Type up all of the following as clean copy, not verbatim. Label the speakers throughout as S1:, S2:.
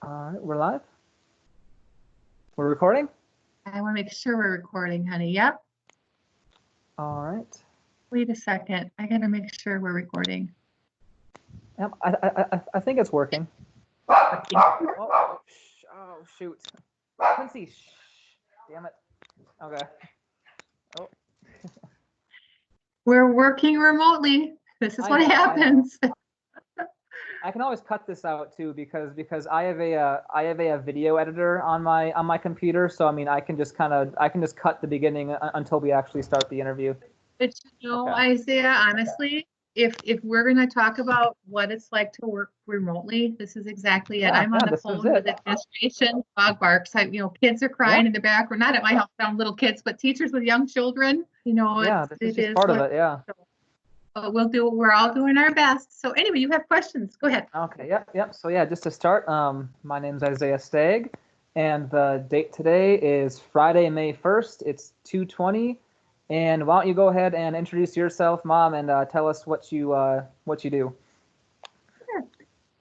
S1: All right, we're live. We're recording.
S2: I want to make sure we're recording, honey. Yep.
S1: All right.
S2: Wait a second. I got to make sure we're recording.
S1: Yep, I think it's working.
S2: Working.
S1: Oh, shoot. Quincy, shh. Damn it. Okay. Oh.
S2: We're working remotely. This is what happens.
S1: I can always cut this out too because I have a video editor on my computer, so I mean I can just cut the beginning until we actually start the interview.
S2: But Isaiah, honestly, if we're going to talk about what it's like to work remotely, this is exactly it. I'm on the phone with administration. Dog barks. Kids are crying in the back. We're not at my house down little kids, but teachers with young children.
S1: This is part of it. Yeah.
S2: But we're all doing our best. So anyway, you have questions. Go ahead.
S1: Okay, yep. So yeah, just to start, my name's Isaiah Steig, and the date today is Friday, May 1st. It's 2:20. And why don't you go ahead and introduce yourself, Mom, and tell us what you do.
S2: Sure.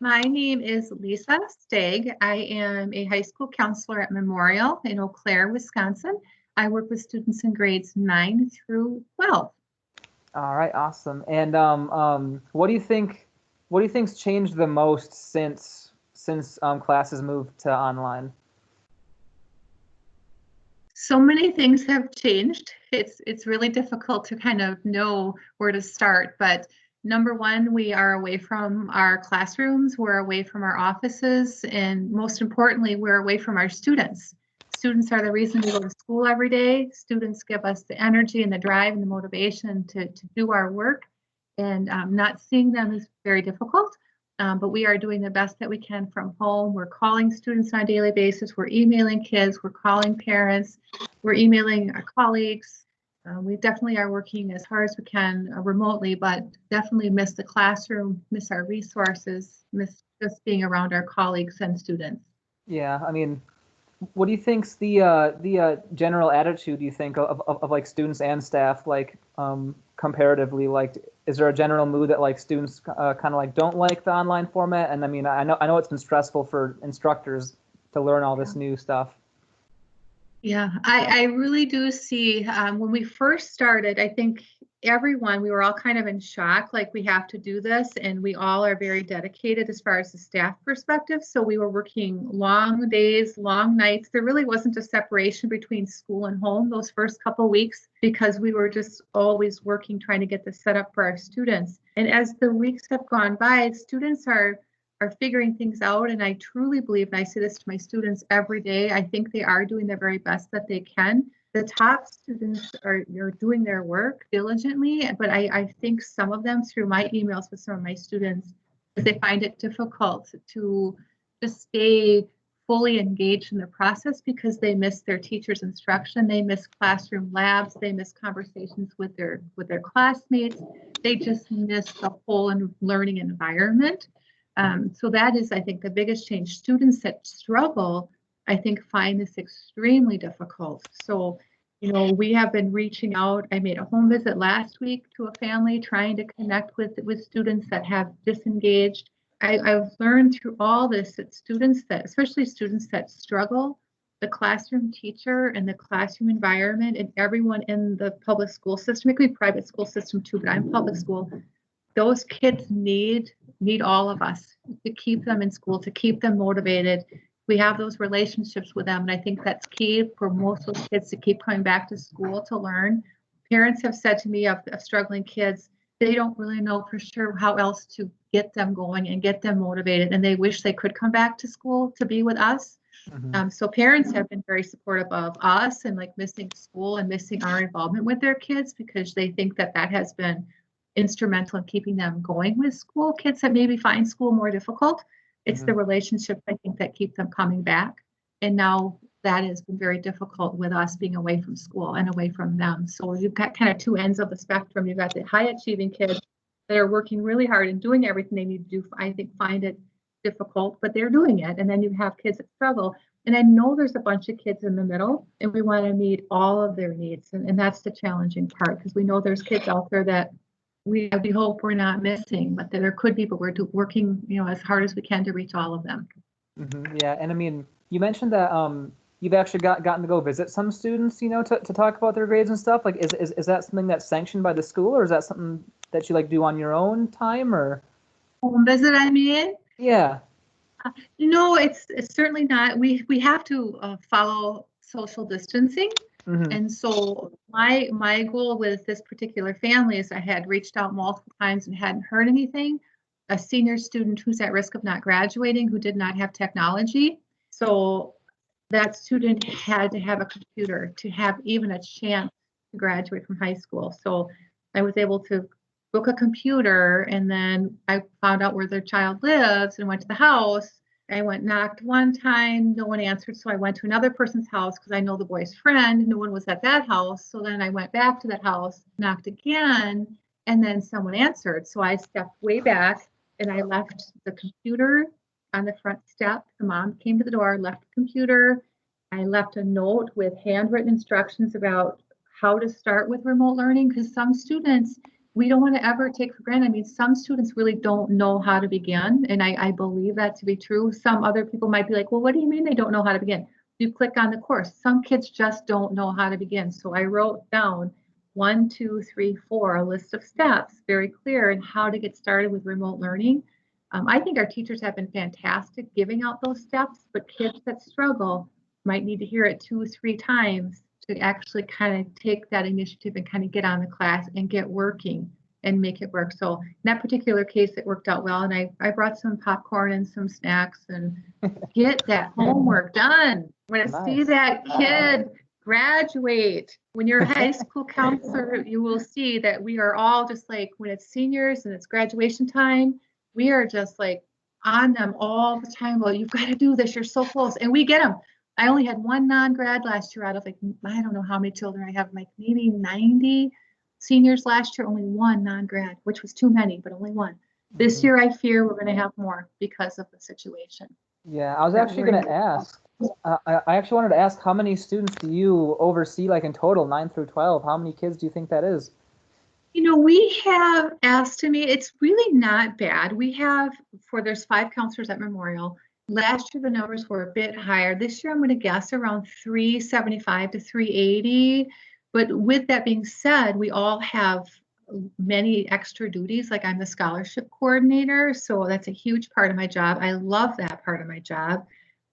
S2: My name is Lisa Steig. I am a high school counselor at Memorial in Eau Claire, Wisconsin. I work with students in grades 9 through 12.
S1: All right, awesome. And what do you think's changed the most since classes moved to online?
S2: So many things have changed. It's really difficult to kind of know where to start. But number one, we are away from our classrooms, we're away from our offices, and most importantly, we're away from our students. Students are the reason we go to school every day. Students give us the energy and the drive and the motivation to do our work. And not seeing them is very difficult. But we are doing the best that we can from home. We're calling students on a daily basis. We're emailing kids. We're calling parents. We're emailing our colleagues. We definitely are working as hard as we can remotely, but definitely miss the classroom, miss our resources, miss just being around our colleagues and students.
S1: Yeah, I mean, what do you think's the general attitude, do you think, of like students and staff, like comparatively? Like, is there a general mood that like students kind of like don't like the online format? And I mean, I know it's been stressful for instructors to learn all this new stuff.
S2: Yeah, I really do see when we first started, I think we were all kind of in shock, like we have to do this, and we all are very dedicated as far as the staff perspective. So we were working long days, long nights. There really wasn't a separation between school and home those first couple of weeks because we were just always working, trying to get this set up for our students. And as the weeks have gone by, students are figuring things out. And I truly believe, and I say this to my students every day, I think they are doing the very best that they can. The top students are doing their work diligently, but I think some of them, through my emails with some of my students, they find it difficult to just stay fully engaged in the process because they miss their teacher's instruction, they miss classroom labs, they miss conversations with their classmates, they just miss the whole learning environment. So that is, I think, the biggest change. Students that struggle, I think, find this extremely difficult. So, we have been reaching out. I made a home visit last week to a family trying to connect with students that have disengaged. I've learned through all this that especially students that struggle, the classroom teacher and the classroom environment and everyone in the public school system, it could be private school system too, but I'm public school, those kids need all of us to keep them in school, to keep them motivated. We have those relationships with them, and I think that's key for most of those kids to keep coming back to school to learn. Parents have said to me of struggling kids, they don't really know for sure how else to get them going and get them motivated, and they wish they could come back to school to be with us. Mm-hmm. So parents have been very supportive of us and like missing school and missing our involvement with their kids because they think that has been instrumental in keeping them going with school. Kids that maybe find school more difficult, it's the relationships, I think, that keep them coming back. And now that has been very difficult with us being away from school and away from them. So you've got kind of two ends of the spectrum. You've got the high achieving kids that are working really hard and doing everything they need to do. I think find it difficult, but they're doing it. And then you have kids that struggle. And I know there's a bunch of kids in the middle, and we want to meet all of their needs. And that's the challenging part, because we know there's kids out there that we hope we're not missing, but there could be, but we're working, as hard as we can to reach all of them.
S1: Yeah, and I mean, you mentioned that you've actually gotten to go visit some students, you know, to talk about their grades and stuff. Like, is that something that's sanctioned by the school, or is that something that you like do on your own time, or?
S2: Home visit, I mean?
S1: Yeah.
S2: No, it's certainly not. We have to follow social distancing.
S1: Hmm.
S2: And so my goal with this particular family is I had reached out multiple times and hadn't heard anything. A senior student who's at risk of not graduating, who did not have technology. So that student had to have a computer to have even a chance to graduate from high school. So I was able to book a computer, and then I found out where their child lives and went to the house. I went knocked one time, no one answered. So I went to another person's house because I know the boy's friend. No one was at that house. So then I went back to that house, knocked again, and then someone answered. So I stepped way back and I left the computer on the front step. The mom came to the door, left the computer. I left a note with handwritten instructions about how to start with remote learning, because some students, we don't want to ever take for granted. I mean, some students really don't know how to begin, and I believe that to be true. Some other people might be like, well, what do you mean they don't know how to begin? You click on the course. Some kids just don't know how to begin. So I wrote down 1, 2, 3, 4, a list of steps, very clear, and how to get started with remote learning. I think our teachers have been fantastic giving out those steps, but kids that struggle might need to hear it 2, 3 times to actually kind of take that initiative and kind of get on the class and get working and make it work. So in that particular case, it worked out well. And I brought some popcorn and some snacks and get that homework done. I'm going to see
S1: Nice.
S2: that kid graduate. When you're a high school counselor, you will see that we are all just like, when it's seniors and it's graduation time, we are just like on them all the time. Well, you've got to do this. You're so close. And we get them. I only had one non-grad last year out of like, I don't know how many children I have, like maybe 90 seniors last year, only one non-grad, which was too many, but only one. This
S1: Hmm.
S2: year, I fear we're going to have more because of the situation
S1: Yeah, I was
S2: that
S1: actually
S2: we're
S1: going
S2: in.
S1: to ask. I actually wanted to ask, how many students do you oversee, like in total, 9 through 12? How many kids do you think that is?
S2: You know, we have estimate, it's really not bad. We have, there's 5 counselors at Memorial. Last year, the numbers were a bit higher. This year, I'm going to guess around 375 to 380. But with that being said, we all have many extra duties. Like I'm the scholarship coordinator, so that's a huge part of my job. I love that part of my job.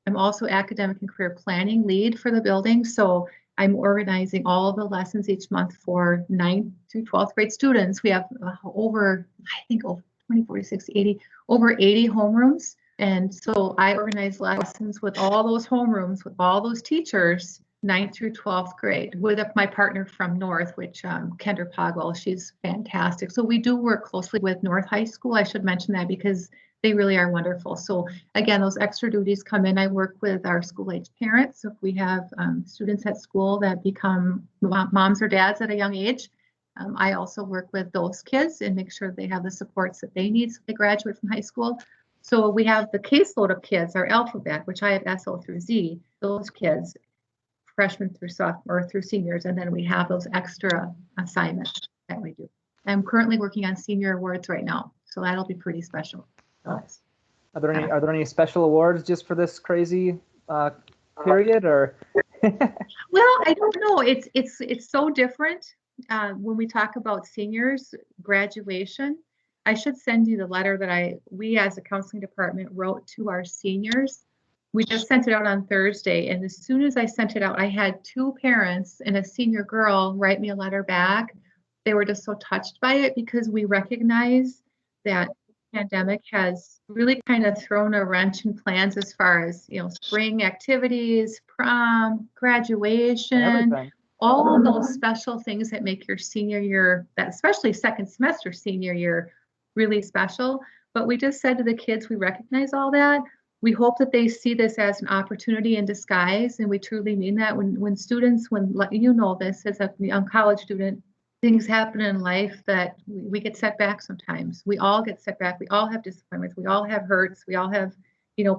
S2: I'm also academic and career planning lead for the building. So I'm organizing all of the lessons each month for 9th through 12th grade students. We have over, I think, over 20, 40, 60, 80, over 80 homerooms. And so I organize lessons with all those homerooms, with all those teachers, 9th through 12th grade, with my partner from North, which Kendra Poggle, she's fantastic. So we do work closely with North High School. I should mention that because they really are wonderful. So again, those extra duties come in. I work with our school age parents. So if we have students at school that become moms or dads at a young age, I also work with those kids and make sure they have the supports that they need so they graduate from high school. So we have the caseload of kids, our alphabet, which I have SO through Z, those kids, freshmen through sophomore or through seniors, and then we have those extra assignments that we do. I'm currently working on senior awards right now, so that'll be pretty special.
S1: Oh.
S2: Nice.
S1: Are there any special awards just for this crazy period, or?
S2: Well, I don't know. It's so different when we talk about seniors graduation. I should send you the letter that we as a counseling department wrote to our seniors. We just sent it out on Thursday, and as soon as I sent it out, I had 2 parents and a senior girl write me a letter back. They were just so touched by it because we recognize that pandemic has really kind of thrown a wrench in plans as far as, spring activities, prom, graduation,
S1: Everything.
S2: all of those special things that make your senior year, that especially second semester senior year, really special. But we just said to the kids, we recognize all that. We hope that they see this as an opportunity in disguise, and we truly mean that. When students, when you know this as a young college student, things happen in life that we get set back sometimes. We all get set back. We all have disappointments. We all have hurts. We all have,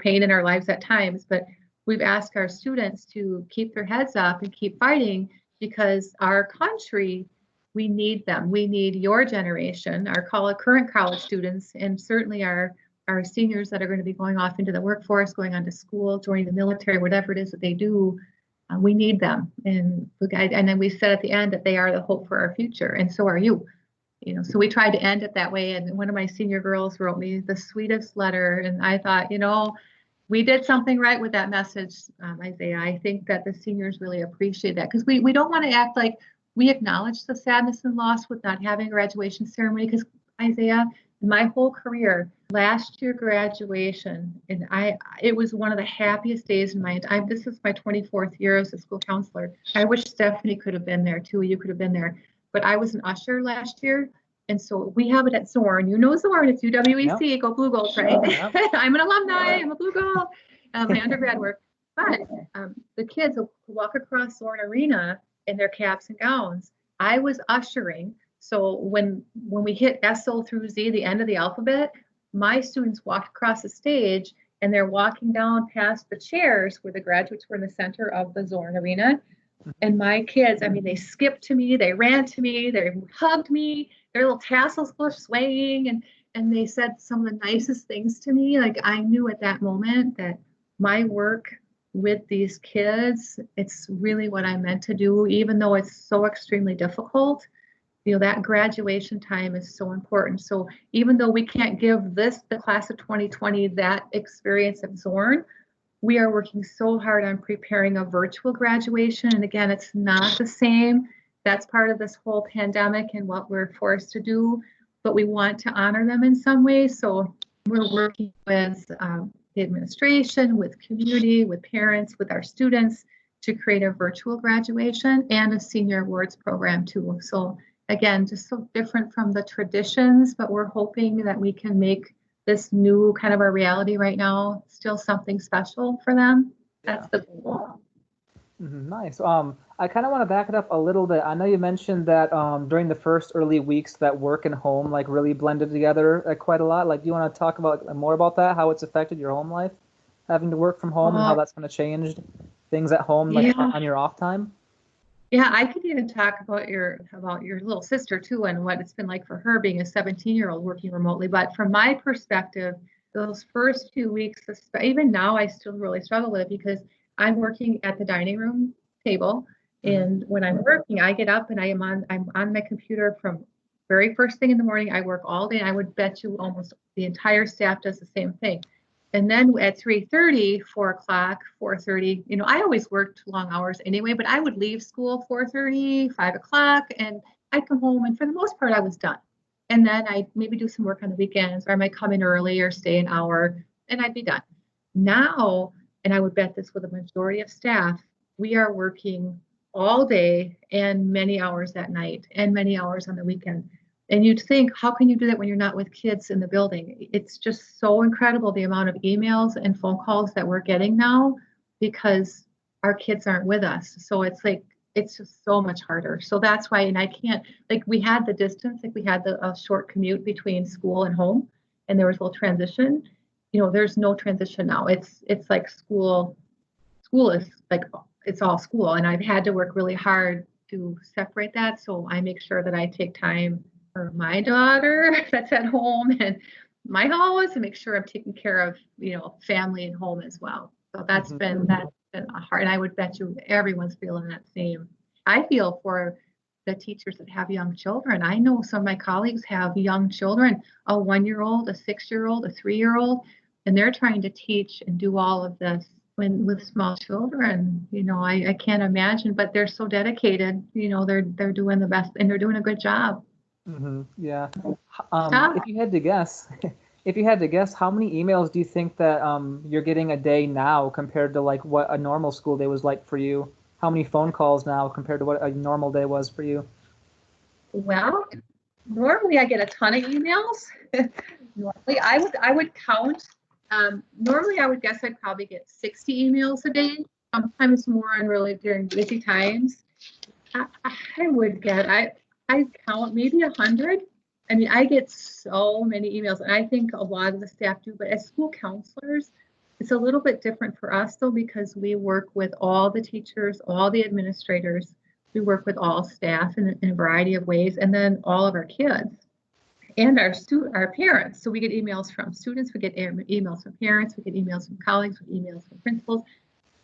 S2: pain in our lives at times. But we've asked our students to keep their heads up and keep fighting because our country, we need them. We need your generation, our current college students, and certainly our our seniors that are going to be going off into the workforce, going on to school, joining the military, whatever it is that they do, we need them. And then we said at the end that they are the hope for our future, and so are you. So we tried to end it that way. And one of my senior girls wrote me the sweetest letter, and I thought, we did something right with that message, Isaiah. I think that the seniors really appreciate that, because we don't want to act like we acknowledge the sadness and loss with not having a graduation ceremony. Because Isaiah, in my whole career, last year graduation, and it was one of the happiest days in my time. This is my 24th year as a school counselor. I wish Stephanie could have been there too. You could have been there. But I was an usher last year. And so we have it at Zorn. Zorn, it's UWEC. Yep. Go Blue Gold, right? Yep. I'm an alumni. I'm a Blue Gold. My undergrad work. But the kids will walk across Zorn Arena in their caps and gowns. I was ushering. So when we hit SO through Z, the end of the alphabet, my students walked across the stage, and they're walking down past the chairs where the graduates were in the center of the Zorn Arena. And my kids, they skipped to me, they ran to me, they hugged me, their little tassels were swaying, and they said some of the nicest things to me. Like, I knew at that moment that my work with these kids, it's really what I meant to do, even though it's so extremely difficult. That graduation time is so important. So even though we can't give the class of 2020, that experience at Zorn, we are working so hard on preparing a virtual graduation. And again, it's not the same. That's part of this whole pandemic and what we're forced to do, but we want to honor them in some way. So we're working with the administration, with community, with parents, with our students to create a virtual graduation and a senior awards program too. So again, just so different from the traditions, but we're hoping that we can make this new kind of our reality right now still something special for them. That's the goal.
S1: Nice. I kind of want to back it up a little bit. I know you mentioned that during the first early weeks that work and home like really blended together quite a lot. Like, do you want to talk about more about that, how it's affected your home life, having to work from home, and how that's going to change things at home, like on your off time?
S2: Yeah, I could even talk about your little sister too, and what it's been like for her being a 17-year-old working remotely. But from my perspective, those first few weeks, even now, I still really struggle with it, because I'm working at the dining room table, and when I'm working, I get up and I'm on my computer from very first thing in the morning. I work all day. I would bet you almost the entire staff does the same thing. And then at 3:30, 4 o'clock, 4:30, I always worked long hours anyway, but I would leave school 4:30, 5 o'clock, and I'd come home, and for the most part, I was done. And then I'd maybe do some work on the weekends, or I might come in early or stay an hour, and I'd be done. Now, and I would bet this with a majority of staff, we are working all day and many hours at night and many hours on the weekend. And you'd think, how can you do that when you're not with kids in the building? It's just so incredible, the amount of emails and phone calls that we're getting now, because our kids aren't with us. So it's just so much harder. So that's why, and I can't, we had the distance, we had a short commute between school and home, and there was a little transition. There's no transition now. It's like school is like, it's all school. And I've had to work really hard to separate that. So I make sure that I take time for my daughter that's at home and my house, and make sure I'm taking care of, family and home as well. So that's been hard. And I would bet you everyone's feeling that same. I feel for the teachers that have young children. I know some of my colleagues have young children, a 1-year-old, a 6-year-old, a 3-year-old, and they're trying to teach and do all of this with small children. I can't imagine, but they're so dedicated. They're doing the best, and they're doing a good job.
S1: Yeah. If you had to guess, how many emails do you think that you're getting a day now compared to like what a normal school day was like for you? How many phone calls now compared to what a normal day was for you?
S2: Well, normally I get a ton of emails. Normally I would count. Normally I would guess I'd probably get 60 emails a day. Sometimes more on really during busy times. I would get, I count maybe 100. I get so many emails, and I think a lot of the staff do, but as school counselors, it's a little bit different for us though, because we work with all the teachers, all the administrators, we work with all staff in a variety of ways, and then all of our kids. and our parents. So we get emails from students, we get emails from parents, we get emails from colleagues, we get emails from principals.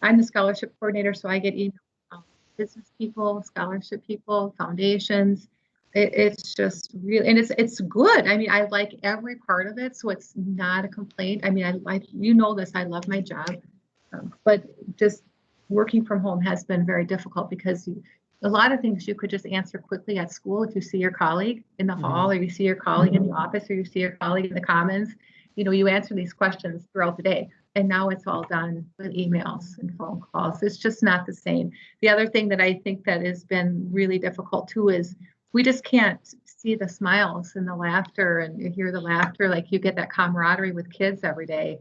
S2: I'm the scholarship coordinator, so I get emails from business people, scholarship people, foundations. It's just really, and it's good. I mean, I like every part of it, so it's not a complaint. I mean, I you know this, I love my job, but just working from home has been very difficult because a lot of things you could just answer quickly at school if you see your colleague in the hall, or you see your colleague in the office, or you see your colleague in the commons. You know, you answer these questions throughout the day. And now it's all done with emails and phone calls. It's just not the same. The other thing that I think that has been really difficult too is we just can't see the smiles and the laughter and you hear the laughter, like you get that camaraderie with kids every day.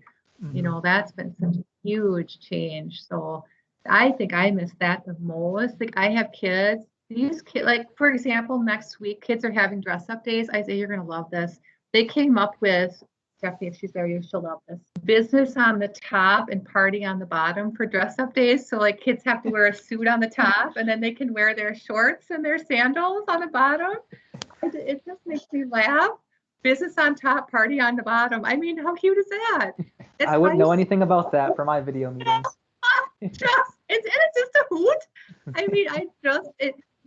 S2: You know, that's been such a huge change. So I think I miss that the most. Like I have kids, these kids, like for example, next week, kids are having dress up days. I say, you're going to love this. They came up with, Stephanie, if she's there, she'll love this. Business on the top and party on the bottom for dress up days. So like kids have to wear a suit on the top and then they can wear their shorts and their sandals on the bottom. It just makes me laugh. Business on top, party on the bottom. I mean, how cute is that?
S1: I wouldn't know anything about that for my video meetings.
S2: It's just a hoot. I mean,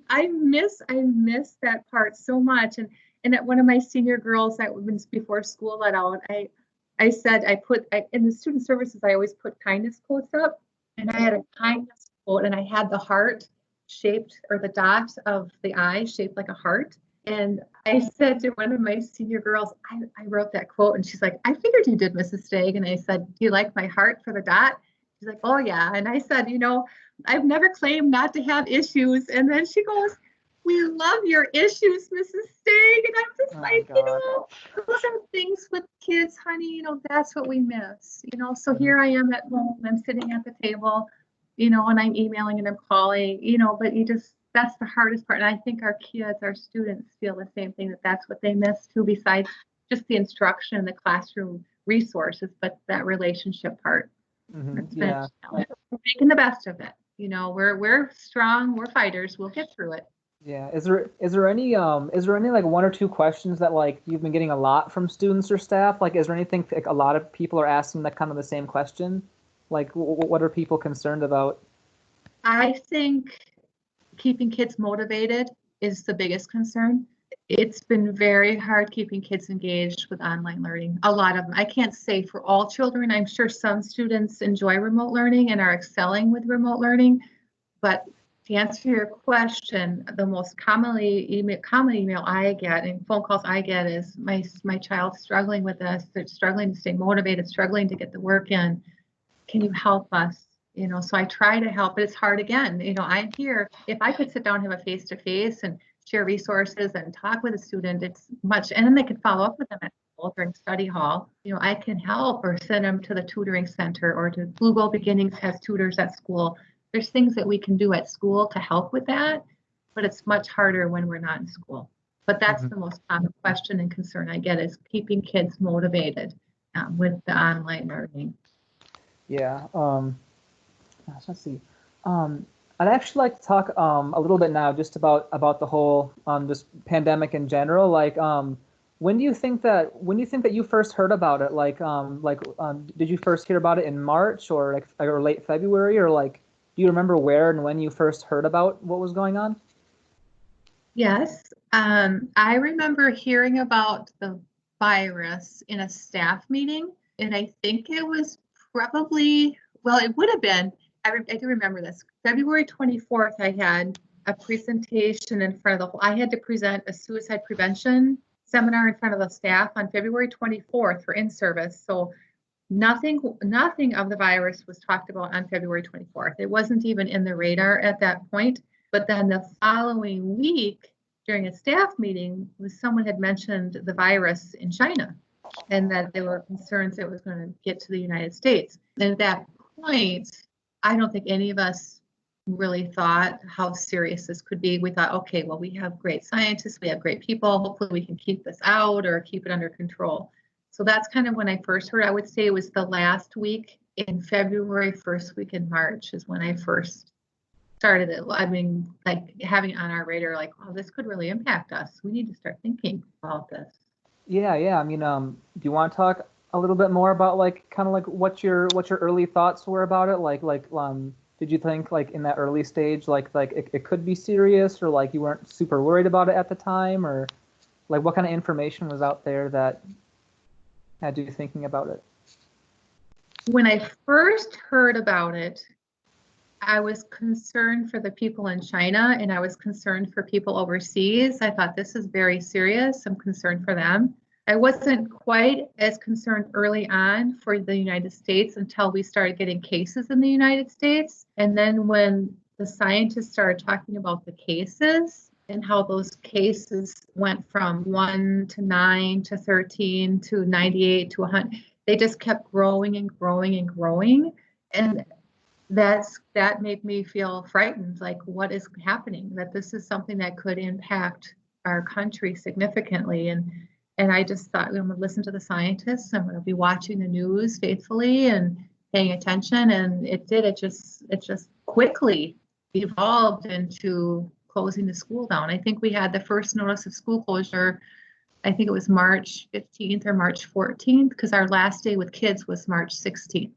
S2: I miss that part so much. And at one of my senior girls that was before school let out, I said in the student services I always put kindness quotes up, and I had a kindness quote, and I had the heart shaped, or the dot of the eye shaped like a heart. And I said to one of my senior girls, I wrote that quote, and she's like, I figured you did, Mrs. Steig. And I said, do you like my heart for the dot? She's like, oh yeah. And I said, you know, I've never claimed not to have issues. And then she goes, we love your issues, Mrs. Steig. And I'm just like, God. You know, those are things with kids, honey, you know, that's what we miss, you know. So here I am at home, I'm sitting at the table, you know, and I'm emailing and I'm calling, you know, but that's the hardest part. And I think our kids, our students feel the same thing, that's what they miss too, besides just the instruction, the classroom resources, but that relationship part.
S1: Yeah.
S2: We're making the best of it. You know, we're strong, we're fighters, we'll get through it.
S1: Yeah. Is there any like one or two questions that like you've been getting a lot from students or staff? Like, is there anything like a lot of people are asking that kind of the same question? Like, what are people concerned about?
S2: I think keeping kids motivated is the biggest concern. It's been very hard keeping kids engaged with online learning. A lot of them. I can't say for all children. I'm sure some students enjoy remote learning and are excelling with remote learning. But to answer your question, the most common email I get and phone calls I get is my child's struggling with this. They're struggling to stay motivated, struggling to get the work in. Can you help us? You know, so I try to help, but it's hard again. You know, I'm here. If I could sit down and have a face-to-face and share resources and talk with a student, it's much, and then they can follow up with them at school during study hall. You know, I can help or send them to the tutoring center or to Blue Gold Beginnings has tutors at school. There's things that we can do at school to help with that, but it's much harder when we're not in school. But that's the most common question and concern I get is keeping kids motivated with the online learning.
S1: Yeah. Let's see. I'd actually like to talk a little bit now just about the whole just pandemic in general. Like, when do you think that you first heard about it? Like, did you first hear about it in March or or late February, or like, do you remember where and when you first heard about what was going on?
S2: Yes, I remember hearing about the virus in a staff meeting, and I think it was probably, well, it would have been, I do remember this, February 24th, I had a presentation in front of I had to present a suicide prevention seminar in front of the staff on February 24th for in-service. So nothing of the virus was talked about on February 24th. It wasn't even in the radar at that point. But then the following week, during a staff meeting, someone had mentioned the virus in China and that there were concerns it was going to get to the United States. And at that point, I don't think any of us really thought how serious this could be. We thought, okay, well, we have great scientists, we have great people. Hopefully we can keep this out or keep it under control. So that's kind of when I first heard. I would say it was the last week in February, first week in March is when I first started it. I mean, like having it on our radar, like, oh, this could really impact us. We need to start thinking about this.
S1: Yeah. I mean, do you want to talk a little bit more about like kind of like what your early thoughts were about it? Did you think like in that early stage, like it could be serious, or like you weren't super worried about it at the time, or like what kind of information was out there that had you thinking about it?
S2: When I first heard about it, I was concerned for the people in China and I was concerned for people overseas. I thought this is very serious. I'm concerned for them. I wasn't quite as concerned early on for the United States until we started getting cases in the United States. And then when the scientists started talking about the cases and how those cases went from 1 to 9 to 13 to 98 to 100, they just kept growing and growing and growing. And that made me feel frightened, like what is happening, that this is something that could impact our country significantly. And I just thought, I'm going to listen to the scientists. I'm going to be watching the news faithfully and paying attention. And it just quickly evolved into closing the school down. I think we had the first notice of school closure. I think it was March 15th or March 14th, because our last day with kids was March 16th.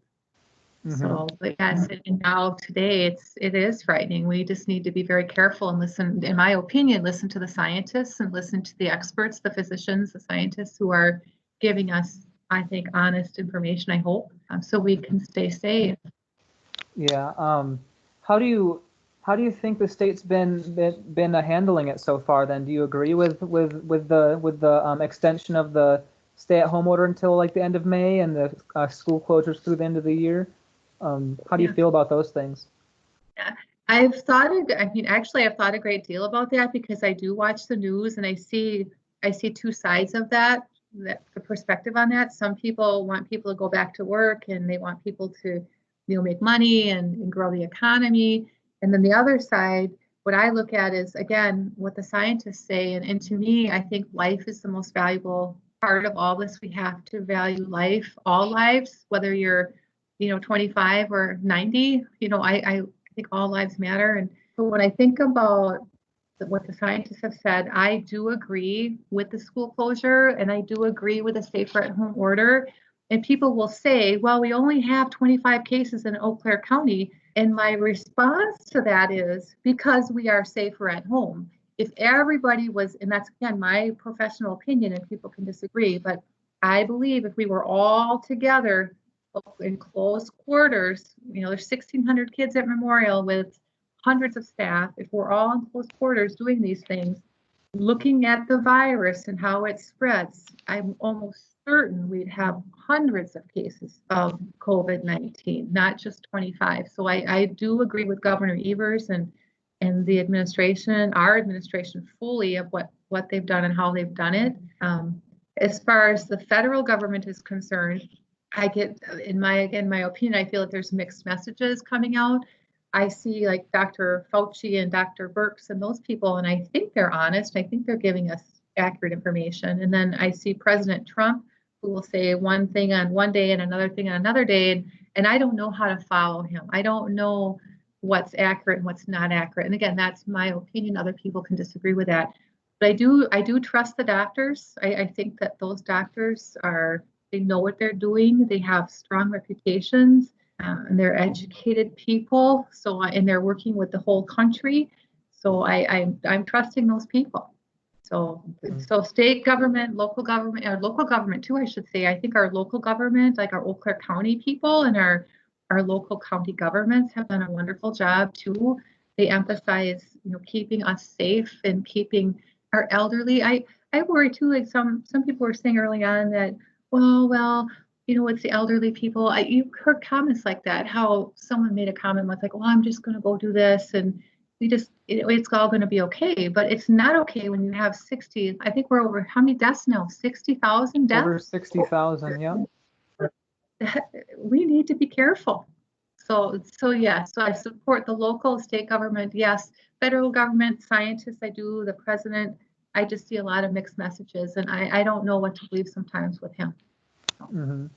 S1: Mm-hmm.
S2: So, but yes, and now today it is frightening. We just need to be very careful and listen, in my opinion, listen to the scientists and listen to the experts, the physicians, the scientists who are giving us, I think, honest information, I hope, so we can stay safe.
S1: Yeah. How do you how do you think the state's been handling it so far? Then, do you agree with the extension of the stay-at-home order until like the end of May and the school closures through the end of the year? How do you
S2: Yeah.
S1: feel about those things?
S2: Yeah. I've thought a great deal about that because I do watch the news and I see two sides of that the perspective on that. Some people want people to go back to work and they want people to, make money and grow the economy. And then the other side, what I look at is again what the scientists say. And to me, I think life is the most valuable part of all this. We have to value life, all lives, whether you're 25 or 90. I think all lives matter. And so when I think about what the scientists have said, I do agree with the school closure and I do agree with the safer at home order. And people will say, well, we only have 25 cases in Eau Claire County. And my response to that is because we are safer at home. If everybody was, and that's again my professional opinion, and people can disagree, but I believe if we were all together in close quarters, there's 1,600 kids at Memorial with hundreds of staff. If we're all in close quarters doing these things, looking at the virus and how it spreads, I'm almost certain we'd have hundreds of cases of COVID-19, not just 25. So I do agree with Governor Evers and the administration, our administration fully of what they've done and how they've done it. As far as the federal government is concerned, I get, my opinion, I feel that there's mixed messages coming out. I see like Dr. Fauci and Dr. Birx and those people, and I think they're honest. I think they're giving us accurate information. And then I see President Trump, who will say one thing on one day and another thing on another day, and I don't know how to follow him. I don't know what's accurate and what's not accurate. And again, that's my opinion. Other people can disagree with that. But I do trust the doctors. I think that those doctors they know what they're doing. They have strong reputations, and they're educated people. So, and they're working with the whole country. So I'm trusting those people. So state government, local government, or local government too, I should say. I think our local government, like our Eau Claire County people and our local county governments have done a wonderful job too. They emphasize, keeping us safe and keeping our elderly. I worry too, like some people were saying early on that, well, it's the elderly people. You heard comments like that, how someone made a comment was like, well, I'm just going to go do this and it's all going to be okay. But it's not okay when you have 60, I think we're over, how many deaths now? 60,000 deaths?
S1: Over 60,000, yeah.
S2: We need to be careful. So yeah, so I support the local, state government, yes, federal government, scientists, I do, the president. I just see a lot of mixed messages, and I don't know what to believe sometimes with him.
S1: Mm-hmm.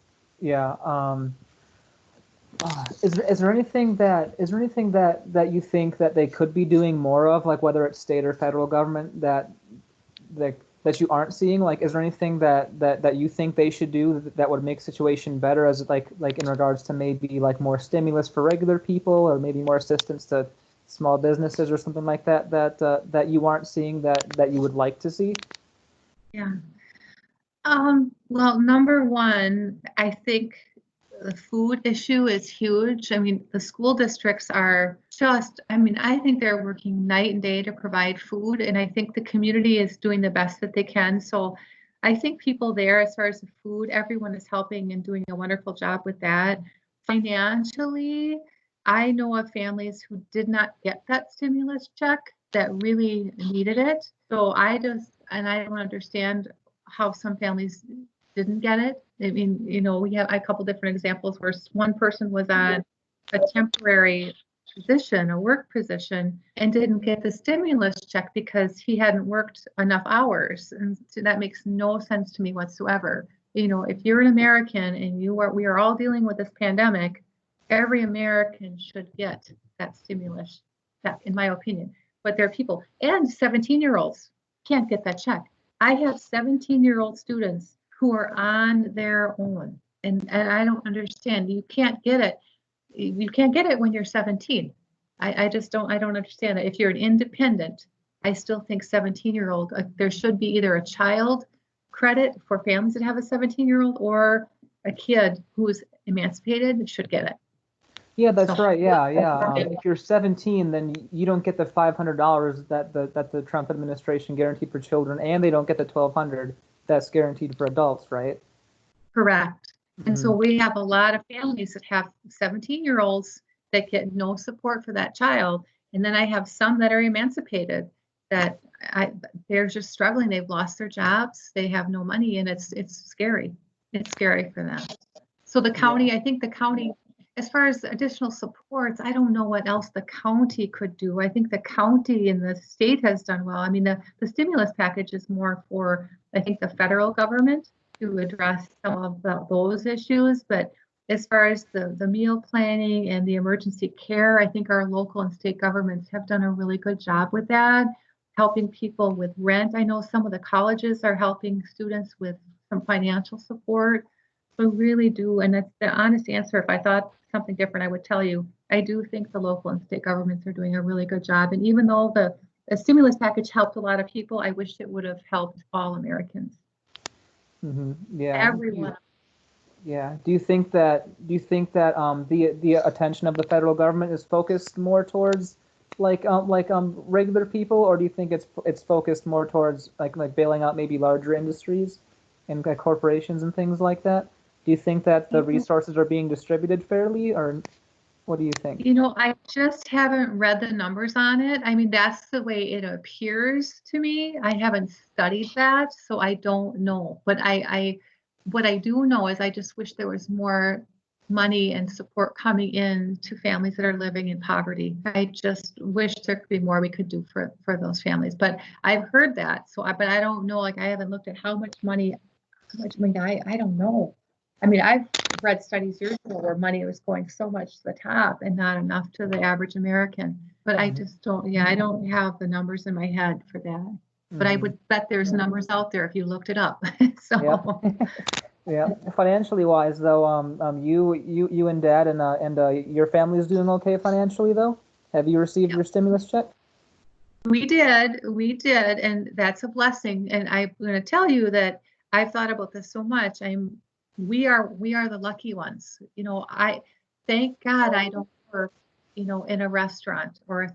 S1: Yeah. Is there anything that you think that they could be doing more of, like whether it's state or federal government, that that you aren't seeing? Like, is there anything that you think they should do that would make situation better, as like in regards to maybe like more stimulus for regular people, or maybe more assistance to small businesses or something like that you aren't seeing that you would like to see?
S2: Yeah. Well, number one, I think the food issue is huge. I mean, the school districts are just, I mean, I think they're working night and day to provide food, and I think the community is doing the best that they can. So I think people there, as far as the food, everyone is helping and doing a wonderful job with that. Financially, I know of families who did not get that stimulus check that really needed it. So and I don't understand how some families didn't get it. I mean, we have a couple different examples where one person was on a temporary position, a work position, and didn't get the stimulus check because he hadn't worked enough hours. And so that makes no sense to me whatsoever. If you're an American and we are all dealing with this pandemic, every American should get that stimulus check, in my opinion. But there are people, and 17-year-olds can't get that check. I have 17-year-old students who are on their own, and I don't understand. You can't get it. You can't get it when you're 17. I just don't. I don't understand it. If you're an independent, I still think 17-year-old. There should be either a child credit for families that have a 17-year-old, or a kid who's emancipated should get it.
S1: Yeah, that's right. Yeah. If you're 17, then you don't get the $500 that the Trump administration guaranteed for children, and they don't get the 1,200 that's guaranteed for adults, right?
S2: Correct. And so we have a lot of families that have 17-year-olds that get no support for that child, and then I have some that are emancipated that they're just struggling. They've lost their jobs, they have no money, and it's scary. It's scary for them. So the county, I think the county, as far as additional supports, I don't know what else the county could do. I think the county and the state has done well. I mean, the stimulus package is more for, I think, the federal government to address some of those issues. But as far as the meal planning and the emergency care, I think our local and state governments have done a really good job with that, helping people with rent. I know some of the colleges are helping students with some financial support. I really do, and that's the honest answer. If I thought something different, I would tell you. I do think the local and state governments are doing a really good job. And even though the stimulus package helped a lot of people, I wish it would have helped all Americans.
S1: Yeah.
S2: Everyone.
S1: Do you think that the attention of the federal government is focused more towards regular people, or do you think it's focused more towards like bailing out maybe larger industries and like corporations and things like that? Do you think that the resources are being distributed fairly, or what do you think?
S2: I just haven't read the numbers on it. I mean, that's the way it appears to me. I haven't studied that, so I don't know. But what I do know is I just wish there was more money and support coming in to families that are living in poverty. I just wish there could be more we could do for those families. But I've heard that. But I don't know. Like, I haven't looked at how much money. I don't know. I mean, I've read studies years ago where money was going so much to the top and not enough to the average American. But I just don't. Yeah, I don't have the numbers in my head for that. But I would bet there's numbers out there if you looked it up. So.
S1: Yeah. Financially wise, though, you and Dad and your family is doing okay financially, though. Have you received your stimulus check?
S2: We did, and that's a blessing. And I'm going to tell you that I've thought about this so much. We are the lucky ones. I thank God I don't work, in a restaurant, or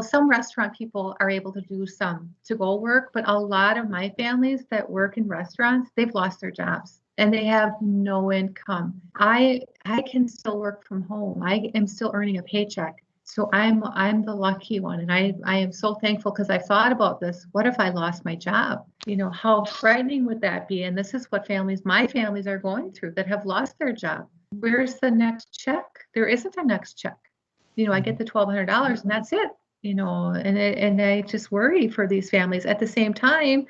S2: some restaurant people are able to do some to go work, but a lot of my families that work in restaurants, they've lost their jobs and they have no income. I can still work from home. I am still earning a paycheck. So I'm the lucky one, and I am so thankful, because I thought about this. What if I lost my job? How frightening would that be? And this is what my families are going through that have lost their job. Where's the next check? There isn't a next check. I get the $1,200 and that's it. And I just worry for these families. At the same time,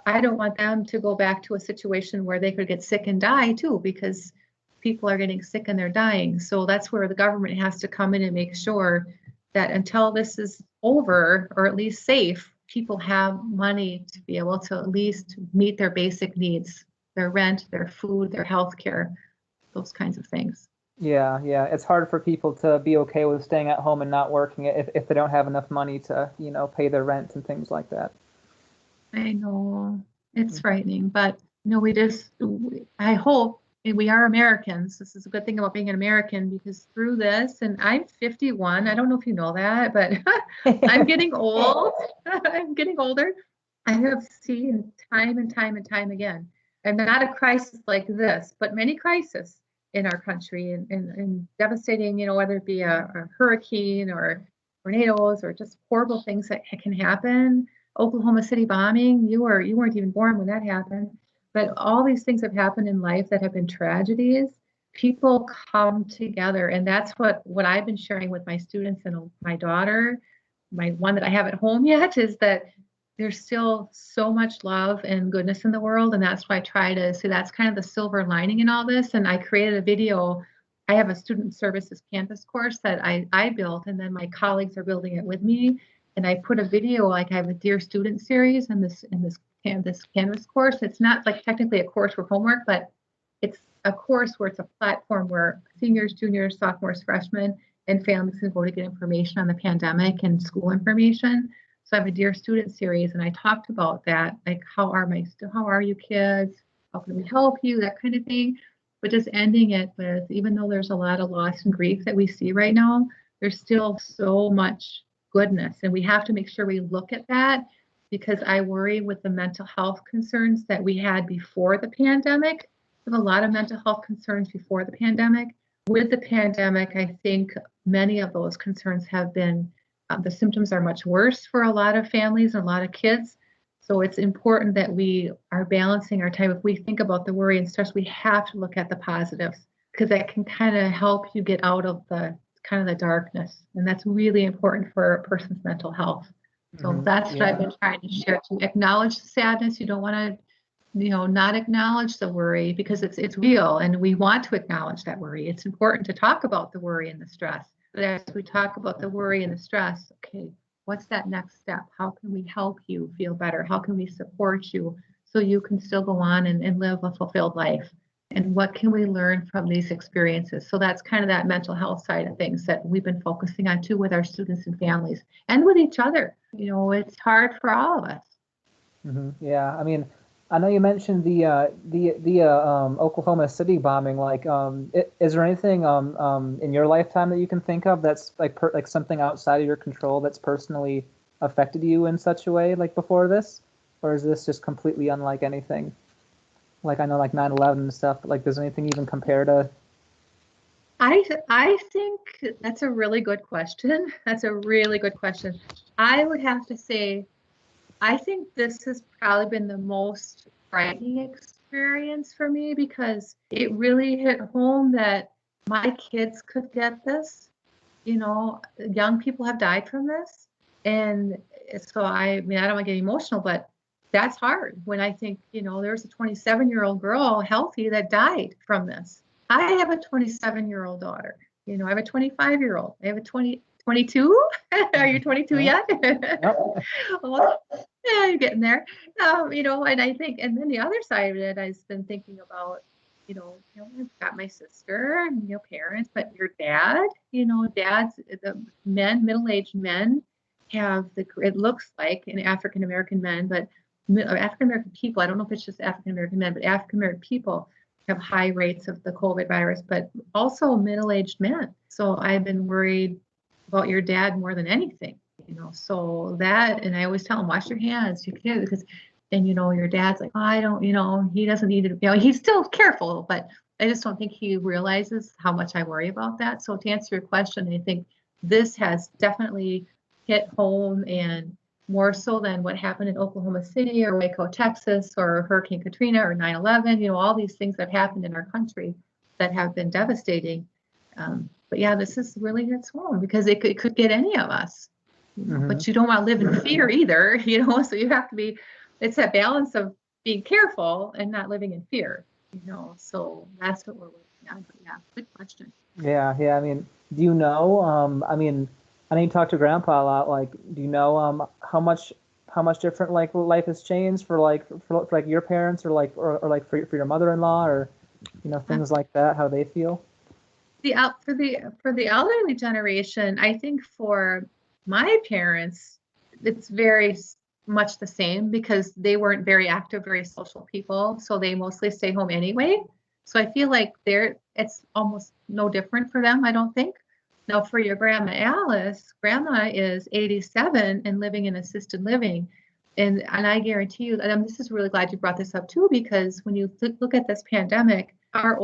S2: I don't want them to go back to a situation where they could get sick and die too, because people are getting sick and they're dying. So that's where the government has to come in and make sure that until this is over, or at least safe, people have money to be able to at least meet their basic needs, their rent, their food, their health care, those kinds of things.
S1: Yeah, yeah. It's hard for people to be okay with staying at home and not working if they don't have enough money to, pay their rent and things like that.
S2: I know it's frightening, but I hope, and we are Americans. This is a good thing about being an American because through this, and I'm 51, I don't know if you know that, but I'm getting old. I'm getting older. I have seen time and time and time again, and not a crisis like this, but many crises in our country and devastating, whether it be a hurricane or tornadoes or just horrible things that can happen. Oklahoma City bombing, you weren't even born when that happened. But all these things have happened in life that have been tragedies. People come together, and that's what I've been sharing with my students and my daughter, my one that I have at home yet, is that there's still so much love and goodness in the world, and that's why I try to see that's kind of the silver lining in all this. And I created a video. I have a student services canvas course that I built, and then my colleagues are building it with me. And I put a video, like I have a Dear Student series in this canvas course. It's not like technically a course for homework, but it's a course where it's a platform where seniors, juniors, sophomores, freshmen, and families can go to get information on the pandemic and school information. So I have a Dear Student series, and I talked about that, like how are you kids? How can we help you? That kind of thing. But just ending it with, even though there's a lot of loss and grief that we see right now, there's still so much goodness, and we have to make sure we look at that, because I worry with the mental health concerns that we had before the pandemic. There were a lot of mental health concerns before the pandemic. With the pandemic, I think many of those concerns have been, the symptoms are much worse for a lot of families and a lot of kids. So it's important that we are balancing our time. If we think about the worry and stress, we have to look at the positives, because that can kind of help you get out of the kind of the darkness. And that's really important for a person's mental health. So that's what I've been trying to share, to acknowledge the sadness. You don't want to, not acknowledge the worry, because it's real, and we want to acknowledge that worry. It's important to talk about the worry and the stress. But as we talk about the worry and the stress, okay, what's that next step? How can we help you feel better? How can we support you so you can still go on and live a fulfilled life? And what can we learn from these experiences? So that's kind of that mental health side of things that we've been focusing on too, with our students and families and with each other. It's hard for all of us.
S1: Yeah, I mean, I know you mentioned the Oklahoma City bombing. Like, is there anything in your lifetime that you can think of that's like something outside of your control that's personally affected you in such a way, like before this, or is this just completely unlike anything? Like, I know, like 9/11 and stuff, but like, does anything even compare to?
S2: I think that's a really good question. That's a really good question. I would have to say, I think this has probably been the most frightening experience for me, because it really hit home that my kids could get this. Young people have died from this. And so I mean, I don't want to get emotional, but that's hard when I think, there's a 27-year-old girl, healthy, that died from this. I have a 27-year-old daughter. I have a 25-year-old. I have a 22. Are you 22 yet?
S1: Yep.
S2: Well, yeah, you're getting there. And I think, and then the other side of it, I've been thinking about, I've got my sister and, parents, but your dad, dads, the men, middle-aged men have it looks like in African-American men, but African-American people, I don't know if it's just African-American men, but African-American people have high rates of the COVID virus, but also middle-aged men. So I've been worried about your dad more than anything, so that, and I always tell him, wash your hands, you can, because, and your dad's like, oh, I don't, he doesn't need to, he's still careful, but I just don't think he realizes how much I worry about that. So to answer your question, I think this has definitely hit home, and more so than what happened in Oklahoma City or Waco, Texas, or Hurricane Katrina or 9/11, all these things that have happened in our country that have been devastating. But yeah, this is really hits home, because it could get any of us, but you don't want to live in fear either, so you have to be, it's that balance of being careful and not living in fear, so that's what we're working on. But yeah, good question.
S1: Yeah, yeah. I mean, do you know? I mean, I know you talk to Grandpa a lot. Like, do you know how how much different like life has changed for like your parents, or like for your mother-in-law, or things like that, how they feel?
S2: For the elderly generation, I think for my parents, it's very much the same because they weren't very active, very social people, so they mostly stay home anyway. So I feel like it's almost no different for them, I don't think. Now for your grandma Alice, grandma is 87 and living in assisted living. And I guarantee you, and I'm just really glad you brought this up too, because when you look at this pandemic, our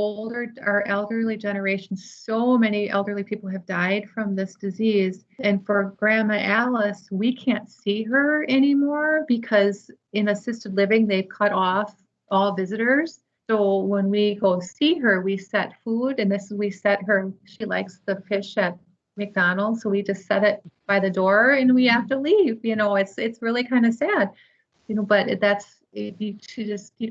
S2: elderly generation, so many elderly people have died from this disease. And for Grandma Alice, we can't see her anymore because in assisted living, they've cut off all visitors. So when we go see her, we set food, and we set her, she likes the fish at McDonald's. So we just set it by the door and we have to leave. It's really kind of sad, but you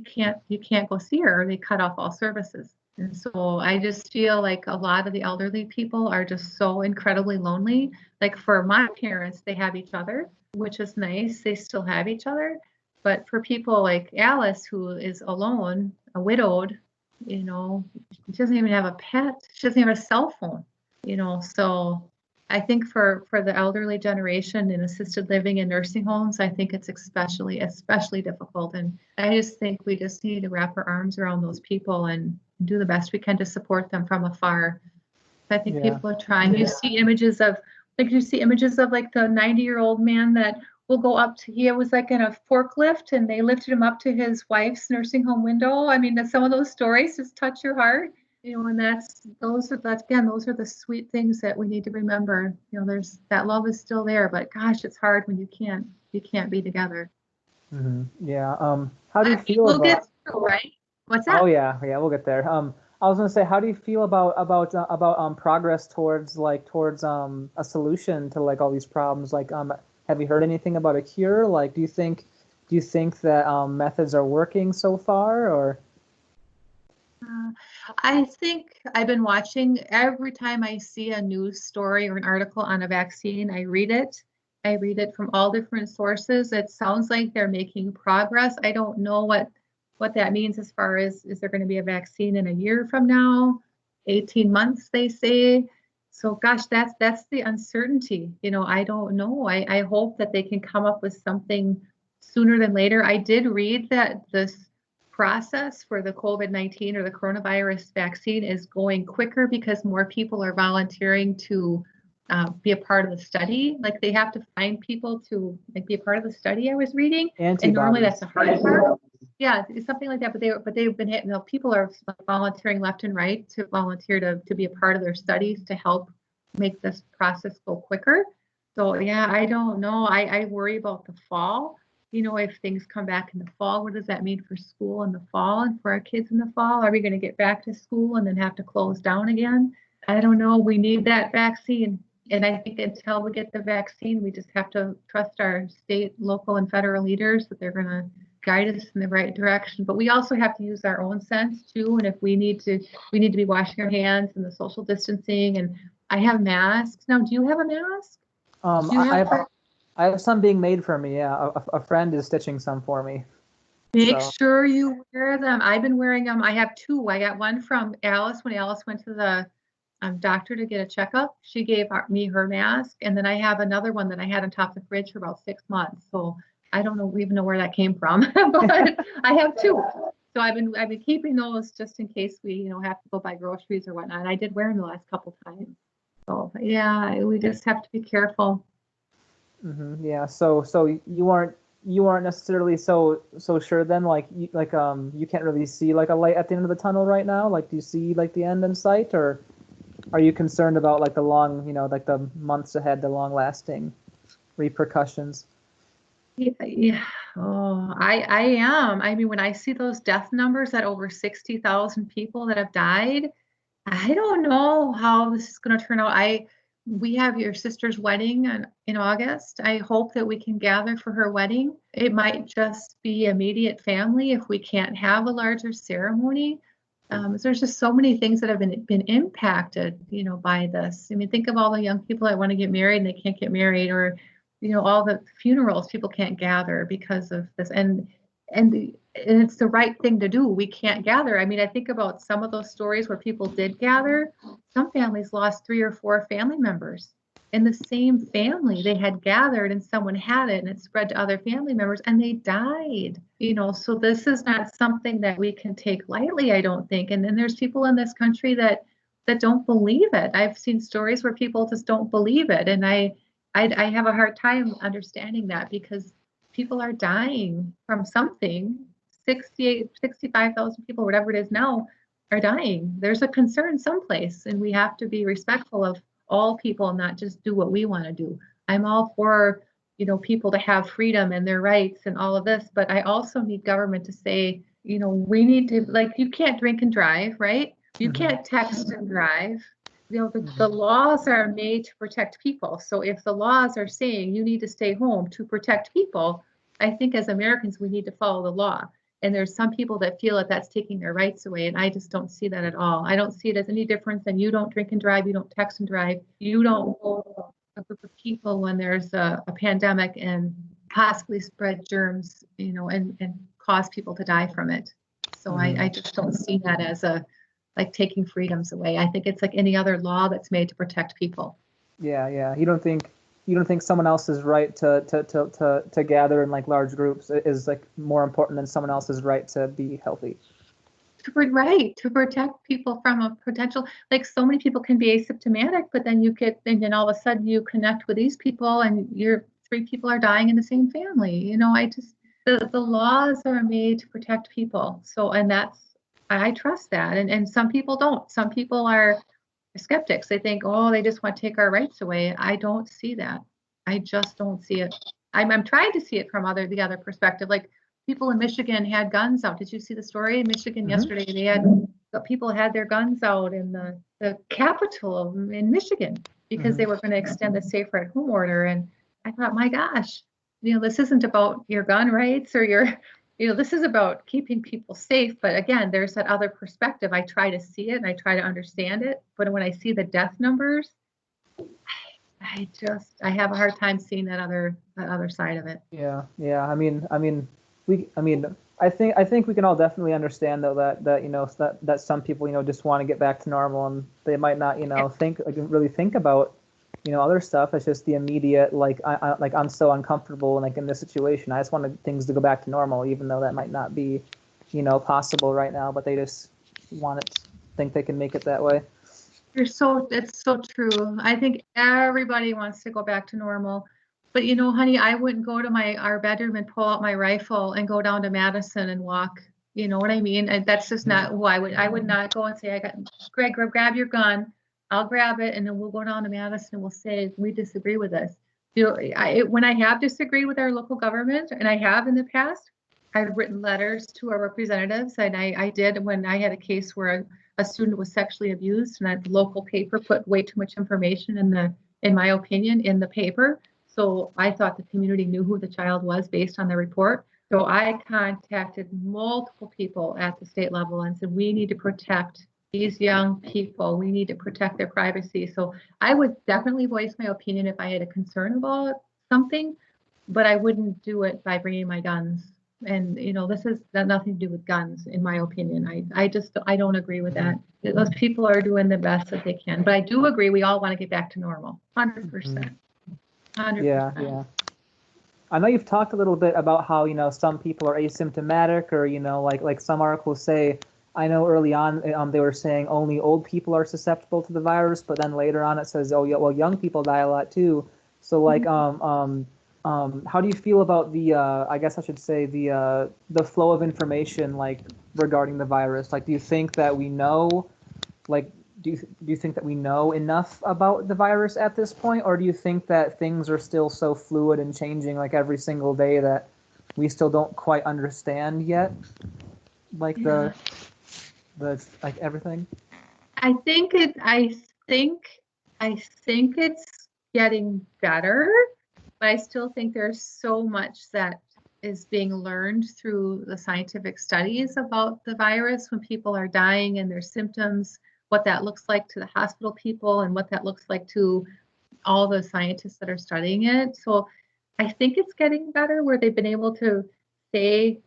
S2: can't go see her. They cut off all services. And so I just feel like a lot of the elderly people are just so incredibly lonely. Like for my parents, they have each other, which is nice. They still have each other. But for people like Alice, who is alone, a widowed, she doesn't even have a pet. She doesn't have a cell phone, so I think for the elderly generation in assisted living and nursing homes, I think it's especially difficult. And I just think we just need to wrap our arms around those people and do the best we can to support them from afar. I think people are trying. You see images of like the 90-year-old man that will go up to, he was like in a forklift and they lifted him up to his wife's nursing home window. I mean, some of those stories just touch your heart. And those are the sweet things that we need to remember. There's that love is still there, but gosh, it's hard when you can't be together.
S1: Mm-hmm. Yeah. How do you feel
S2: we'll
S1: about?
S2: Get through, right? What's that?
S1: Oh yeah, we'll get there. I was gonna say, how do you feel about progress towards a solution to like all these problems? Like, have you heard anything about a cure? Like, do you think that methods are working so far, or?
S2: I think I've been watching every time I see a news story or an article on a vaccine, I read it. I read it from all different sources. It sounds like they're making progress. I don't know what that means as far as, is there going to be a vaccine in a year from now? 18 months, they say. So gosh, that's the uncertainty. I don't know. I hope that they can come up with something sooner than later. I did read that this process for the COVID-19 or the coronavirus vaccine is going quicker because more people are volunteering to be a part of the study. Like they have to find people to be a part of the study, I was reading.
S1: Antibodies.
S2: And normally that's the hard part. Yeah, it's something like that. But they've been hitting. People are volunteering left and right to volunteer to be a part of their studies to help make this process go quicker. So yeah, I don't know. I worry about the fall. If things come back in the fall, what does that mean for school in the fall and for our kids in the fall? Are we going to get back to school and then have to close down again? I don't know. We need that vaccine. And I think until we get the vaccine, we just have to trust our state, local, and federal leaders that they're going to guide us in the right direction. But we also have to use our own sense too. And if we need to be washing our hands and the social distancing. And I have masks. Now, do you have a mask?
S1: I have some being made for me. Yeah, a friend is stitching some for me.
S2: Make sure you wear them. I've been wearing them. I have two. I got one from Alice when Alice went to the doctor to get a checkup. She gave me her mask, and then I have another one that I had on top of the fridge for about 6 months. So I don't even know where that came from, but I have two. So I've been keeping those just in case we have to go buy groceries or whatnot. And I did wear them the last couple times. So yeah, we just have to be careful.
S1: Mm-hmm. Yeah. So you aren't necessarily so sure then, you can't really see like a light at the end of the tunnel right now. Like, do you see like the end in sight, or are you concerned about like the long, like the months ahead, the long lasting repercussions?
S2: Yeah. Oh, I am. I mean, when I see those death numbers at over 60,000 people that have died, I don't know how this is going to turn out. We have your sister's wedding in August. I hope that we can gather for her wedding. It might just be immediate family if we can't have a larger ceremony. There's just so many things that have been impacted, by this. I mean, think of all the young people that want to get married and they can't get married, or all the funerals, people can't gather because of this. And it's the right thing to do. We can't gather. I mean, I think about some of those stories where people did gather. Some families lost 3 or 4 family members in the same family. They had gathered and someone had it and it spread to other family members and they died. So this is not something that we can take lightly, I don't think. And then there's people in this country that don't believe it. I've seen stories where people just don't believe it. And I have a hard time understanding that because people are dying from something. 68, 65,000 people, whatever it is now, are dying. There's a concern someplace, and we have to be respectful of all people, not just do what we want to do. I'm all for, people to have freedom and their rights and all of this, but I also need government to say, we need to, like, you can't drink and drive, right? You can't text and drive. The laws are made to protect people. So if the laws are saying you need to stay home to protect people, I think as Americans, we need to follow the law. And there's some people that feel that that's taking their rights away. And I just don't see that at all. I don't see it as any different than you don't drink and drive, you don't text and drive, you don't go a group of people when there's a pandemic and possibly spread germs, and cause people to die from it. So I just don't see that as like taking freedoms away. I think it's like any other law that's made to protect people.
S1: Yeah. You don't think someone else's right to gather in like large groups is like more important than someone else's right to be healthy?
S2: To protect people from a potential, like so many people can be asymptomatic, but then and then all of a sudden you connect with these people and 3 people are dying in the same family. The laws are made to protect people. So, and I trust that. And some people don't. Some people are skeptics. They think, oh, they just want to take our rights away. I don't see that. I just don't see it. I'm trying to see it from the other perspective. Like people in Michigan had guns out. Did you see the story in Michigan yesterday? People had their guns out in the Capitol in Michigan because they were going to extend the safer at home order. And I thought, my gosh, this isn't about your gun rights or this is about keeping people safe. But again, there's that other perspective. I try to see it and I try to understand it. But when I see the death numbers, I have a hard time seeing that other side of it.
S1: Yeah. I think we can all definitely understand though that some people just want to get back to normal and they might not really think about other stuff. It's just the immediate I'm so uncomfortable like in this situation. I just wanted things to go back to normal, even though that might not be possible right now. But they just think they can make it that way.
S2: It's so true. I think everybody wants to go back to normal. But honey, I wouldn't go to our bedroom and pull out my rifle and go down to Madison and walk. You know what I mean? And that's just not who I would. I would not go and say, Greg, grab your gun. I'll grab it and then we'll go down to Madison and we'll say we disagree with this. When I have disagreed with our local government, and I have in the past, I've written letters to our representatives, and I did when I had a case where a student was sexually abused, and the local paper put way too much information in my opinion, in the paper. So I thought the community knew who the child was based on the report. So I contacted multiple people at the state level and said, we need to protect these young people. We need to protect their privacy. So I would definitely voice my opinion if I had a concern about something, but I wouldn't do it by bringing my guns. And, this has nothing to do with guns, in my opinion. I don't agree with that. Those people are doing the best that they can. But I do agree we all want to get back to normal, 100%. 100%.
S1: Yeah. I know you've talked a little bit about how, some people are asymptomatic or, like some articles say, I know early on they were saying only old people are susceptible to the virus, but then later on it says, oh, yeah, well, young people die a lot too. So like, how do you feel about I guess I should say the flow of information like regarding the virus? Like, do you think that we know, like, do you think that we know enough about the virus at this point, or do you think that things are still so fluid and changing like every single day that we still don't quite understand yet, like the like everything?
S2: I think it's getting better, but I still think there's so much that is being learned through the scientific studies about the virus when people are dying and their symptoms, what that looks like to the hospital people and what that looks like to all the scientists that are studying it. So I think it's getting better where they've been able to say,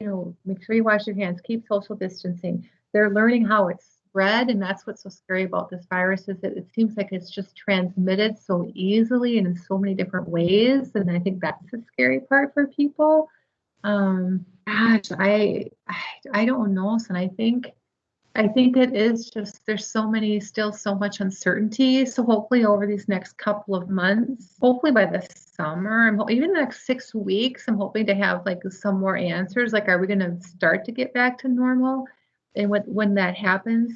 S2: make sure you wash your hands, keep social distancing. They're learning how it's spread, and that's what's so scary about this virus is that it seems like it's just transmitted so easily and in so many different ways. And I think that's the scary part for people. Gosh, I don't know, son. I think it is just there's still so much uncertainty. So hopefully over these next couple of months, hopefully by the summer, even the next 6 weeks, I'm hoping to have like some more answers. Like, are we going to start to get back to normal? And when that happens,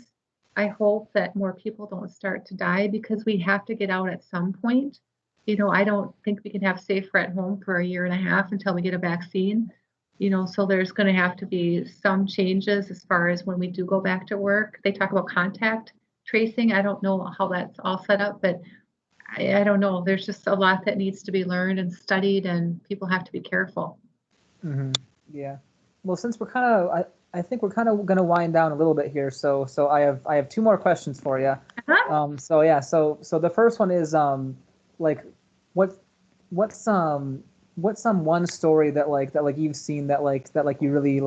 S2: I hope that more people don't start to die because we have to get out at some point. I don't think we can have safer at home for a year and a half until we get a vaccine. So there's going to have to be some changes as far as when we do go back to work. They talk about contact tracing. I don't know how that's all set up, but I don't know. There's just a lot that needs to be learned and studied, and people have to be careful.
S1: Mm-hmm. Yeah. Well, since we're kind of, I think we're kind of going to wind down a little bit here. So I have two more questions for you.
S2: Uh-huh.
S1: So yeah. So the first one is like what what's some one story that you've seen that you really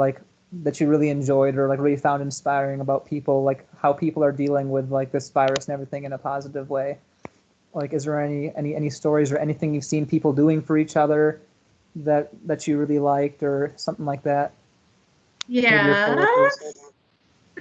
S1: that you really enjoyed or like really found inspiring about people, like how people are dealing with like this virus and everything in a positive way. Like, is there any stories or anything you've seen people doing for each other that you really liked or something like that? Maybe your
S2: Yeah,
S1: coworkers.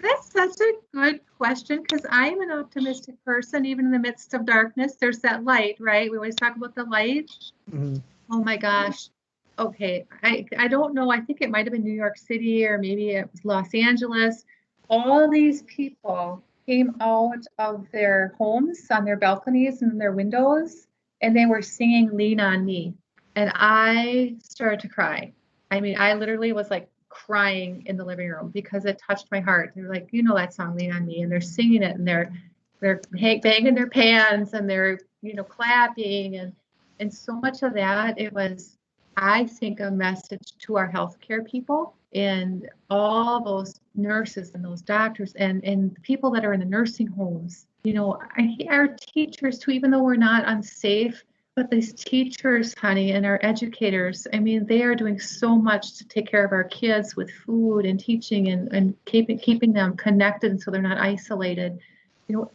S2: that's such a good question because I'm an optimistic person. Even in the midst of darkness, there's that light, right? We always talk about the light.
S1: Mm-hmm.
S2: Oh my gosh. Okay. I don't know. I think it might have been New York City or maybe it was Los Angeles. All these people came out of their homes on their balconies and their windows and they were singing Lean on Me. And I started to cry. I mean, I literally was like crying in the living room because it touched my heart. They're like, that song Lean on Me, and they're singing it and they're banging their pans and they're, clapping and so much of that, it was, I think, a message to our healthcare people and all those nurses and those doctors and people that are in the nursing homes. Our teachers too, even though we're not unsafe, but these teachers, honey, and our educators, I mean, they are doing so much to take care of our kids with food and teaching and keeping them connected so they're not isolated.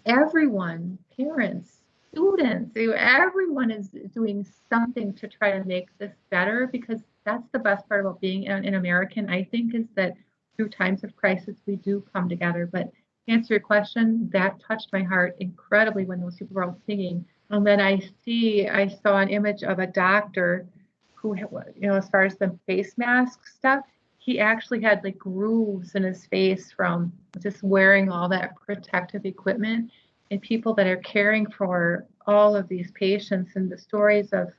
S2: Everyone, parents, students, everyone is doing something to try to make this better because that's the best part about being an American, I think, is that through times of crisis, we do come together. But to answer your question, that touched my heart incredibly when those people were all singing. And then I saw an image of a doctor who, as far as the face mask stuff, he actually had like grooves in his face from just wearing all that protective equipment. And people that are caring for all of these patients and the stories of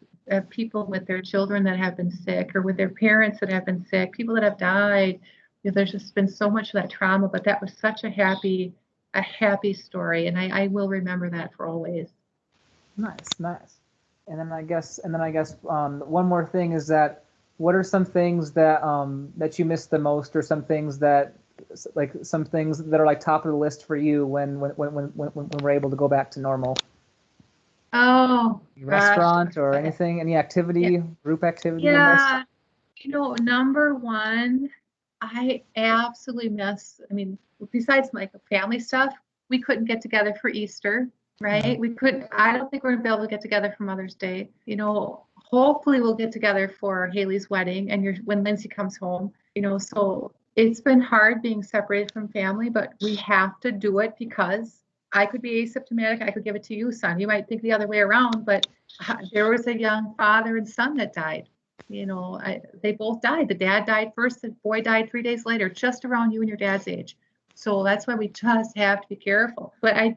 S2: people with their children that have been sick or with their parents that have been sick, people that have died. There's just been so much of that trauma, but that was such a happy story. And I will remember that for always.
S1: Nice, nice. And then I guess one more thing is that what are some things that you miss the most, or some things that are like top of the list for you when we're able to go back to normal?
S2: Oh gosh.
S1: Restaurant or anything, any
S2: Yeah.
S1: activity, group activity you miss?
S2: Yeah. Number one, I absolutely miss, I mean, besides like family stuff, we couldn't get together for Easter,
S1: Hmm.
S2: right? We couldn't, I don't think we're gonna be able to get together for Mother's Day. Hopefully we'll get together for Haley's wedding and when Lindsay comes home, so it's been hard being separated from family, but we have to do it because I could be asymptomatic. I could give it to you, son. You might think the other way around, but there was a young father and son that died. They both died. The dad died first, the boy died 3 days later, just around you and your dad's age. So that's why we just have to be careful. But I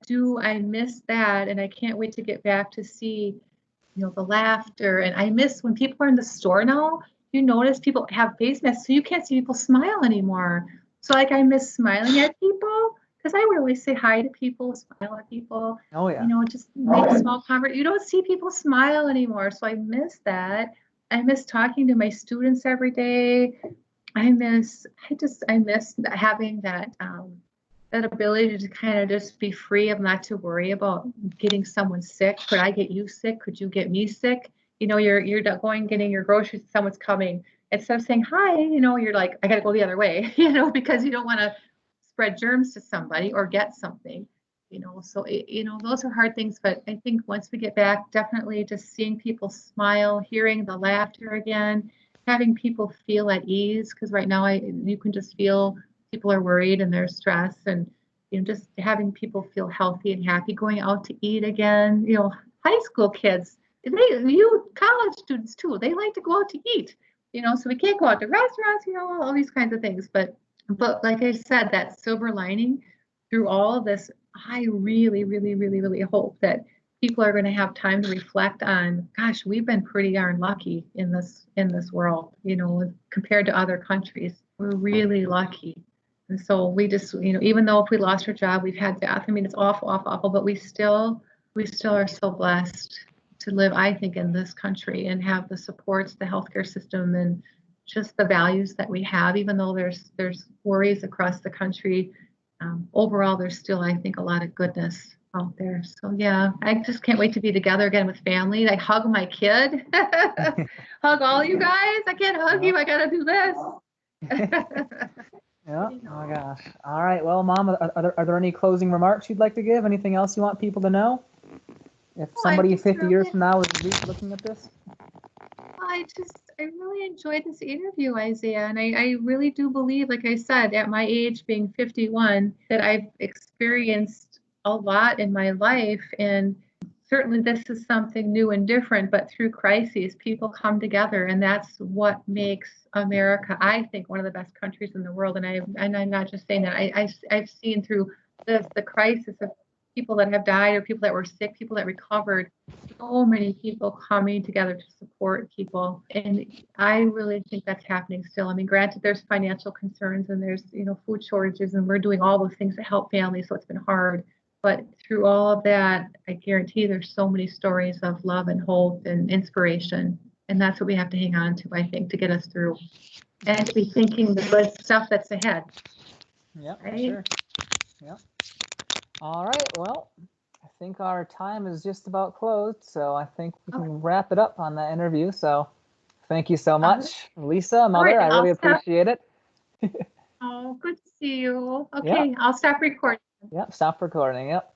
S2: miss that, and I can't wait to get back to see, the laughter. And I miss when people are in the store now, you notice people have face masks, so you can't see people smile anymore. So like I miss smiling at people because I would always say hi to people, smile at people,
S1: Oh yeah.
S2: just make small conversation. You don't see people smile anymore. So I miss that. I miss talking to my students every day. I miss having that ability to kind of just be free of not to worry about getting someone sick. Could I get you sick? Could you get me sick? you're going getting your groceries, someone's coming. Instead of saying hi, you're like, I got to go the other way, because you don't want to spread germs to somebody or get something. So those are hard things, but I think once we get back, definitely just seeing people smile, hearing the laughter again, having people feel at ease, because right now you can just feel people are worried and they're stressed, and just having people feel healthy and happy, going out to eat again. High school kids, you college students too, they like to go out to eat. So we can't go out to restaurants, all these kinds of things, but like I said, that silver lining through all of this, I really, really, really, really hope that people are going to have time to reflect on, gosh, we've been pretty darn lucky in this world, compared to other countries. We're really lucky. And so we just, even though if we lost our job, we've had death. I mean, it's awful, awful, awful, but we still are so blessed to live, I think, in this country and have the supports, the healthcare system, and just the values that we have, even though there's worries across the country. Overall, there's still, I think, a lot of goodness out there. So yeah, I just can't wait to be together again with family. Like hug my kid, hug all you guys. I can't hug you. I gotta do this.
S1: Yeah. Oh my gosh. All right. Well, Mom, are there any closing remarks you'd like to give? Anything else you want people to know? If somebody 50 years from now is looking at this?
S2: I really enjoyed this interview, Isaiah. And I really do believe, like I said, at my age being 51, that I've experienced a lot in my life. And certainly this is something new and different, but through crises, people come together. And that's what makes America, I think, one of the best countries in the world. And I'm not just saying that. I've seen through the crisis of people that have died or people that were sick, people that recovered, so many people coming together to support people. And I really think that's happening still. I mean, granted, there's financial concerns and there's, food shortages, and we're doing all those things to help families. So it's been hard. But through all of that, I guarantee there's so many stories of love and hope and inspiration. And that's what we have to hang on to, I think, to get us through and to be thinking the good stuff that's ahead.
S1: Yep, right? Sure. Yep. All right. Well, I think our time is just about closed, so I think we can wrap it up on that interview. So thank you so much, Lisa, Mother. I really appreciate it.
S2: Oh, good to see you. Okay, yep. I'll stop recording.
S1: Yep, stop recording. Yep.